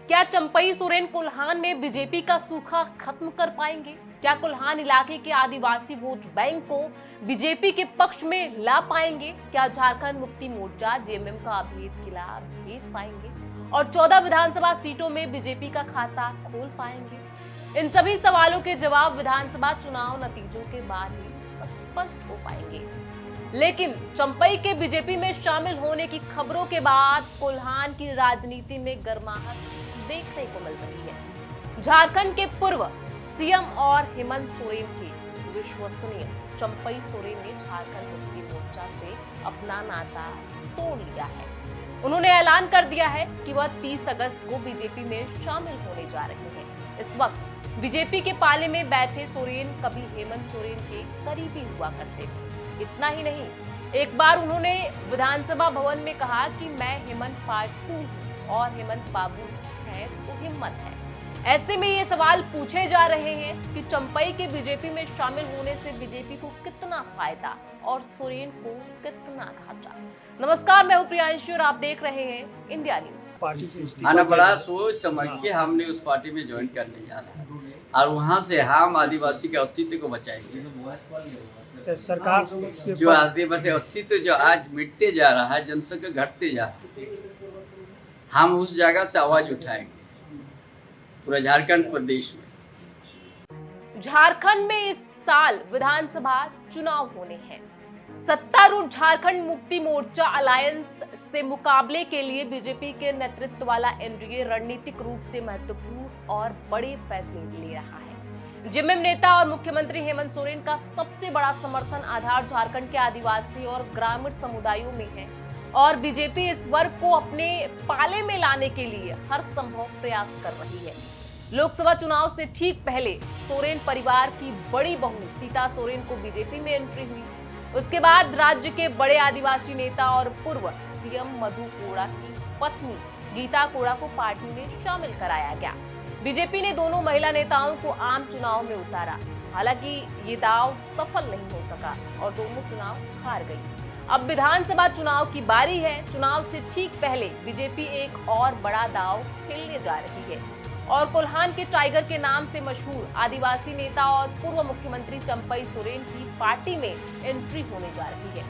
क्या चंपई सोरेन कोल्हान में बीजेपी का सूखा खत्म कर पाएंगे? क्या कोल्हान इलाके के आदिवासी वोट बैंक को बीजेपी के पक्ष में ला पाएंगे? क्या झारखंड मुक्ति मोर्चा जेएमएम का अभेद किला भेद पाएंगे और 14 विधानसभा सीटों में बीजेपी का खाता खोल पाएंगे? इन सभी सवालों के जवाब विधानसभा चुनाव नतीजों के बाद ही स्पष्ट हो पाएंगे। लेकिन चंपई के बीजेपी में शामिल होने की खबरों के बाद कोल्हान की राजनीति में गर्माहट देखने को मिल रही है। झारखंड के पूर्व सीएम और हेमंत सोरेन के विश्वसनीय चंपई सोरेन ने झारखंड मुक्ति मोर्चा से अपना नाता तोड़ लिया है। उन्होंने ऐलान कर दिया है कि वह 30 अगस्त को बीजेपी में शामिल होने जा रहे हैं। इस वक्त बीजेपी के पाले में बैठे सोरेन कभी हेमंत सोरेन के करीबी हुआ करते थे। इतना ही नहीं, एक बार उन्होंने विधानसभा भवन में कहा कि मैं हेमंत पार्ट 2 और हेमंत बाबू है तो हिम्मत है। ऐसे में ये सवाल पूछे जा रहे हैं कि चंपई के बीजेपी में शामिल होने से बीजेपी को कितना फायदा और सोरेन को कितना घाटा। नमस्कार, मैं हूं प्रियांशु और आप देख रहे हैं इंडिया न्यूज। पार्टी से बड़ा सोच समझ के हमने उस पार्टी में ज्वाइन करने जा रहे हैं और वहाँ से हम आदिवासी के अस्तित्व को बचाएंगे। सरकार जो आदिवासी अस्तित्व जो आज मिटते जा रहा है, जनसंख्या घटते जा रही है, हम उस जगह से आवाज उठाएंगे पूरा झारखंड प्रदेश में। झारखंड में इस साल विधानसभा चुनाव होने हैं। सत्तारूढ़ झारखंड मुक्ति मोर्चा अलायंस से मुकाबले के लिए बीजेपी के नेतृत्व वाला एनडीए रणनीतिक रूप से महत्वपूर्ण और बड़े फैसले ले रहा है। जेएमएम नेता और मुख्यमंत्री हेमंत सोरेन का सबसे बड़ा समर्थन आधार झारखंड के आदिवासी और ग्रामीण समुदायों में है और बीजेपी इस वर्ग को अपने पाले में लाने के लिए हर संभव प्रयास कर रही है। लोकसभा चुनाव से ठीक पहले सोरेन परिवार की बड़ी बहू सीता सोरेन को बीजेपी में एंट्री हुई। उसके बाद राज्य के बड़े आदिवासी नेता और पूर्व सीएम मधु कोड़ा की पत्नी गीता कोड़ा को पार्टी में शामिल कराया गया। बीजेपी ने दोनों महिला नेताओं को आम चुनाव में उतारा। हालांकि ये दांव सफल नहीं हो सका और दोनों चुनाव हार गई। अब विधानसभा चुनाव की बारी है। चुनाव से ठीक पहले बीजेपी एक और बड़ा दांव खेलने जा रही है और कोल्हान के टाइगर के नाम से मशहूर आदिवासी नेता और पूर्व मुख्यमंत्री चंपई सोरेन की पार्टी में एंट्री होने जा रही है।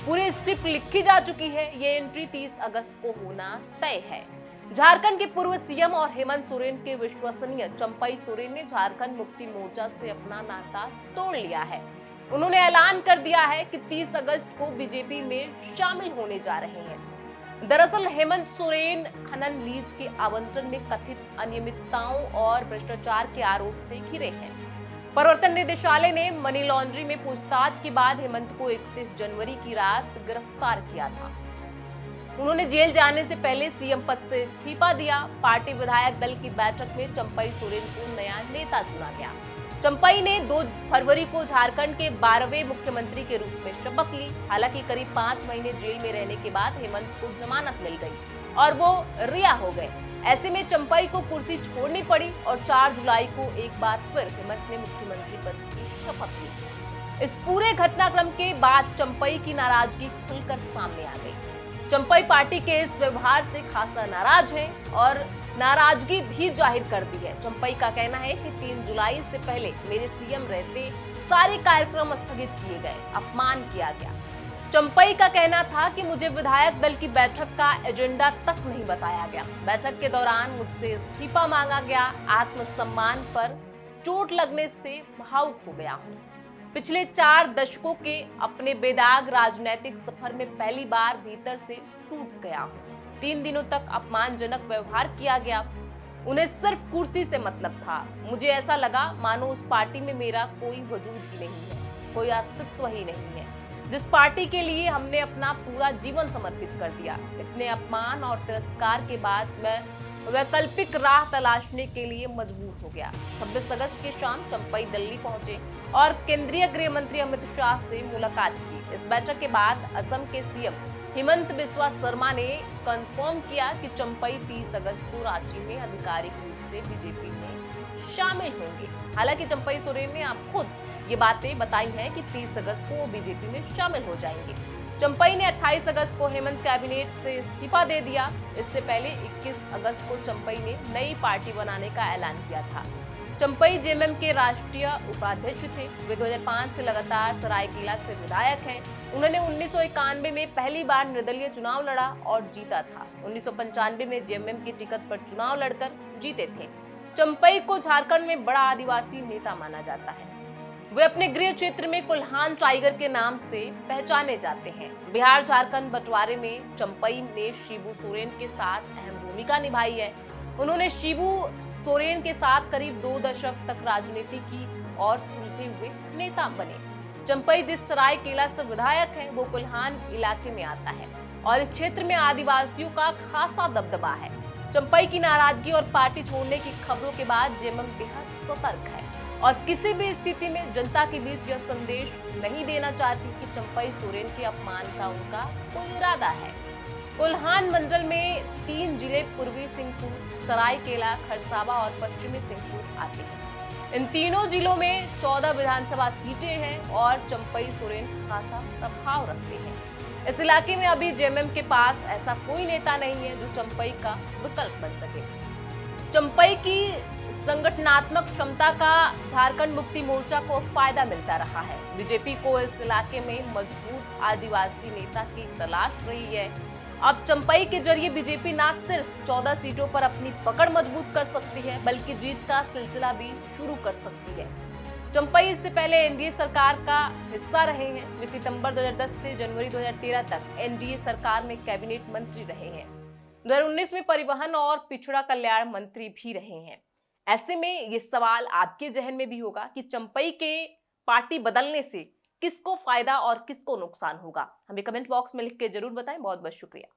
पूरी स्क्रिप्ट लिखी जा चुकी है। ये एंट्री 30 अगस्त को होना तय है। झारखंड के पूर्व सीएम और हेमंत सोरेन के विश्वसनीय चंपई सोरेन ने झारखंड मुक्ति मोर्चा से अपना नाता तोड़ लिया है। उन्होंने ऐलान कर दिया है कि 30 अगस्त को बीजेपी में शामिल होने जा रहे हैं। दरअसल हेमंत सोरेन खनन लीज के आवंटन में कथित अनियमितताओं और भ्रष्टाचार के आरोप से घिरे हैं। प्रवर्तन निदेशालय ने मनी लॉन्ड्री में पूछताछ के बाद हेमंत को 31 जनवरी की रात गिरफ्तार किया था। उन्होंने जेल जाने से पहले सीएम पद से इस्तीफा दिया। पार्टी विधायक दल की बैठक में चंपई सोरेन को नया नेता चुना गया। चंपई ने 2 फरवरी को झारखंड के 12वें मुख्यमंत्री के रूप में शपथ ली। हालांकि करीब 5 महीने जेल में रहने के बाद हेमंत को जमानत मिल गई और वो रिहा हो गए। ऐसे में चंपई को कुर्सी छोड़नी पड़ी और 4 जुलाई को एक बार फिर हेमंत ने मुख्यमंत्री पद की शपथ ली। इस पूरे घटनाक्रम के बाद चंपई की नाराजगी खुलकर सामने आ गई। चंपई पार्टी के इस व्यवहार से खासा नाराज है और नाराजगी भी जाहिर कर दी है। चंपई का कहना है कि 3 जुलाई से पहले मेरे सीएम रहते सारे कार्यक्रम स्थगित किए गए, अपमान किया गया। चंपई का कहना था कि मुझे विधायक दल की बैठक का एजेंडा तक नहीं बताया गया। बैठक के दौरान मुझसे इस्तीफा मांगा गया। आत्मसम्मान पर चोट लगने से भावुक हो गया हूँ। पिछले 4 दशकों के अपने बेदाग राजनीतिक सफर में पहली बार भीतर से टूट गया हूँ। 3 दिनों तक अपमानजनक व्यवहार किया गया। उन्हें सिर्फ कुर्सी से मतलब था। मुझे ऐसा लगा मानो उस पार्टी में मेरा कोई वजूद ही नहीं है, कोई अस्तित्व ही नहीं है, जिस पार्टी के लिए हमने अपना पूरा जीवन समर्पित कर दिया। इतने अपमान और तिरस्कार के बाद मैं वैकल्पिक राह तलाशने के लिए मजबूर हो गया। 26 अगस्त की शाम चंपई दिल्ली पहुंचे और केंद्रीय गृह मंत्री अमित शाह से मुलाकात की। इस बैठक के बाद असम के सीएम हेमंत बिस्वा शर्मा ने कंफर्म किया कि चंपई 30 अगस्त को रांची में आधिकारिक रूप से बीजेपी में शामिल होंगे। हालांकि चंपई सोरेन ने आप खुद ये बातें बताई हैं कि 30 अगस्त को वो बीजेपी में शामिल हो जाएंगे। चंपई ने 28 अगस्त को हेमंत कैबिनेट से इस्तीफा दे दिया। इससे पहले 21 अगस्त को चंपई ने नई पार्टी बनाने का ऐलान किया था। चंपई जेएमएम के राष्ट्रीय उपाध्यक्ष थे। वे 2005 से लगातार सरायकेला से विधायक हैं। उन्होंने 1991 में पहली बार निर्दलीय चुनाव लड़ा और जीता था। 1995 में जेएमएम की टिकट पर चुनाव लड़कर जीते थे। चंपई को झारखंड में बड़ा आदिवासी नेता माना जाता है। वे अपने गृह क्षेत्र में कुल्हान टाइगर के नाम से पहचाने जाते हैं। बिहार झारखंड बंटवारे में चंपई ने शिबू सोरेन के साथ अहम भूमिका निभाई है। उन्होंने शिबू सोरेन के साथ करीब 2 दशक तक राजनीति की और सुलझे हुए नेता बने। चंपई जिस सरायकेला से विधायक है वो कुल्हान इलाके में आता है और इस क्षेत्र में आदिवासियों का खासा दबदबा है। चंपई की नाराजगी और पार्टी छोड़ने की खबरों के बाद जेएमएम बेहद सतर्क है और किसी भी स्थिति में जनता के बीच यह संदेश नहीं देना चाहती कि चंपई सोरेन के अपमान का उनका कोई इरादा है। कुल्हान मंडल में 3 जिले पूर्वी सिंहभूम, सरायकेला, खरसावा और पश्चिमी सिंहभूम आते हैं। इन तीनों जिलों में 14 विधानसभा सीटें हैं और चंपई सोरेन खासा प्रभाव रखते हैं। इस इलाके में अभी जेएमएम के पास ऐसा कोई नेता नहीं है जो चंपई का विकल्प बन सके। चंपई की संगठनात्मक क्षमता का झारखंड मुक्ति मोर्चा को फायदा मिलता रहा है। बीजेपी को इस इलाके में मजबूत आदिवासी नेता की तलाश रही है। अब चंपई के जरिए बीजेपी न सिर्फ 14 सीटों पर अपनी पकड़ मजबूत कर सकती है बल्कि जीत का सिलसिला भी शुरू कर सकती है। चंपई इससे पहले एनडीए सरकार का हिस्सा रहे हैं। वे सितंबर 2010 से जनवरी 2013 तक एनडीए सरकार में कैबिनेट मंत्री रहे हैं। 2019 में परिवहन और पिछड़ा कल्याण मंत्री भी रहे हैं। ऐसे में ये सवाल आपके जहन में भी होगा कि चंपई के पार्टी बदलने से किसको फायदा और किसको नुकसान होगा। हमें कमेंट बॉक्स में लिख के जरूर बताएं। बहुत बहुत शुक्रिया।